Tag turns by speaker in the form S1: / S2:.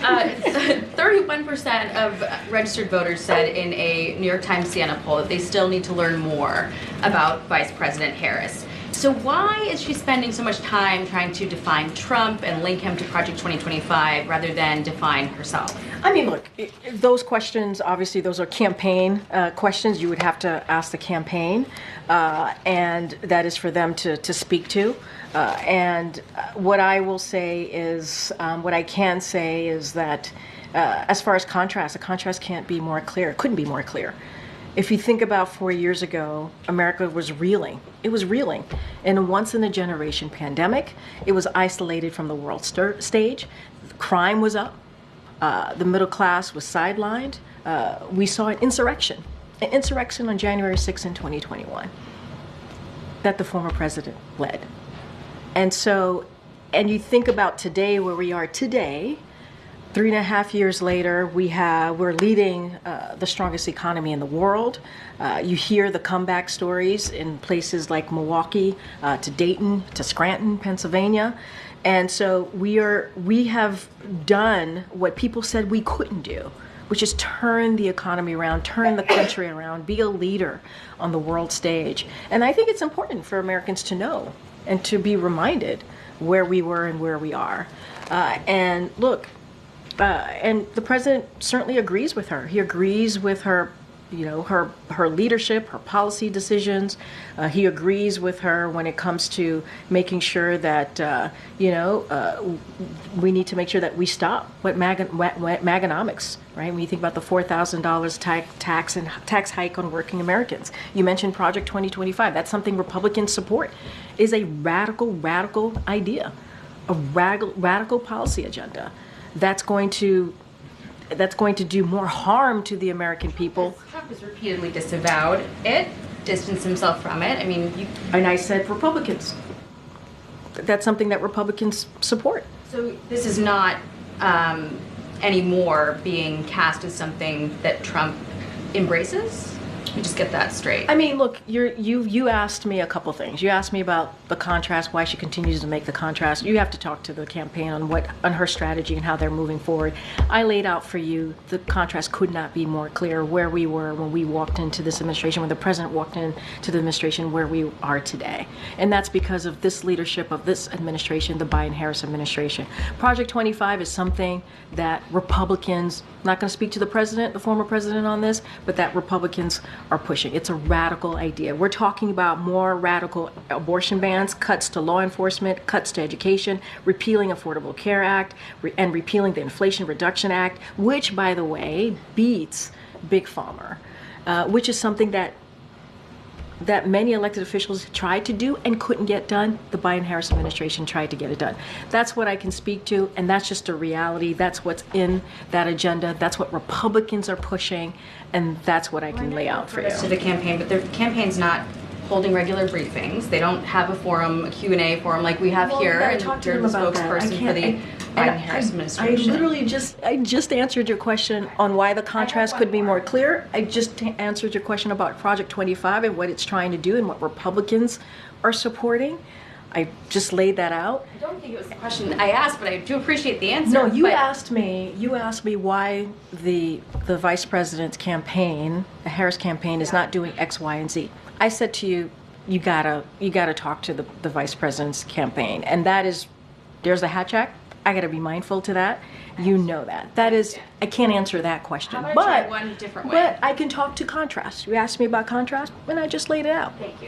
S1: 31% of registered voters said in a New York Times Siena poll that they still need to learn more about Vice President Harris. So why is she spending so much time trying to define Trump and link him to Project 2025 rather than define herself?
S2: I mean, look, those questions, obviously, those are campaign questions. You would have to ask the campaign, and that is for them to speak to. And what I will say is, what I can say is that as far as contrast, the contrast can't be more clear. It couldn't be more clear. If you think about 4 years ago, America was reeling. It was reeling in a once-in-a-generation pandemic. It was isolated from the world stage. Crime was up. The middle class was sidelined. We saw an insurrection on January 6th in 2021 that the former president led. And so, and you think about today, where we are today, 3.5 years later, we're leading the strongest economy in the world. You hear the comeback stories in places like Milwaukee, to Dayton, to Scranton, Pennsylvania. And so we have done what people said we couldn't do, which is turn the economy around, turn the country around, be a leader on the world stage. And I think it's important for Americans to know and to be reminded where we were and where we are. And look, and the president certainly agrees with her. He agrees with her, her leadership, her policy decisions. He agrees with her when it comes to making sure that, we need to make sure that we stop what Maganomics, right? When you think about the $4,000 tax hike on working Americans. You mentioned Project 2025. That's something Republicans support. It is a radical idea, a radical policy agenda. That's going to do more harm to the American people.
S1: Trump has repeatedly disavowed it, distanced himself from it. I mean,
S2: and I said Republicans. That's something that Republicans support.
S1: So this is not anymore being cast as something that Trump embraces? Let me just get that straight.
S2: I mean, look, you asked me a couple things. You asked me about the contrast, why she continues to make the contrast. You have to talk to the campaign on her strategy and how they're moving forward. I laid out for you the contrast could not be more clear where we were when we walked into this administration, when the president walked into the administration, where we are today. And that's because of this leadership of this administration, the Biden-Harris administration. Project 25 is something that Republicans, I'm not going to speak to the president, the former president on this, but that Republicans are pushing. It's a radical idea. We're talking about more radical abortion bans, cuts to law enforcement, cuts to education, repealing Affordable Care Act, and repealing the Inflation Reduction Act, which, by the way, beats Big Pharma, which is something that many elected officials tried to do and couldn't get done. The Biden-Harris administration tried to get it done. That's what I can speak to, and that's just a reality. That's what's in that agenda. That's what Republicans are pushing, and that's what I can lay out for you.
S1: To the campaign, but their campaign's not holding regular briefings. They don't have a forum, a Q&A forum like we have here, and they're the spokesperson for the Biden-Harris administration.
S2: I just answered your question on why the contrast could be more clear. I just answered your question about Project 25 and what it's trying to do and what Republicans are supporting. I just laid that out.
S1: I don't think it was the question I asked, but I do appreciate the answer.
S2: No, you asked me why the vice president's campaign, the Harris campaign, is not doing X, Y, and Z. I said to you, you gotta talk to the vice president's campaign, and that is, there's the hat check. I gotta be mindful to that. You know that. That is, I can't answer that question.
S1: How about I try one different way?
S2: But I can talk to contrast. You asked me about contrast, and I just laid it out.
S1: Thank you.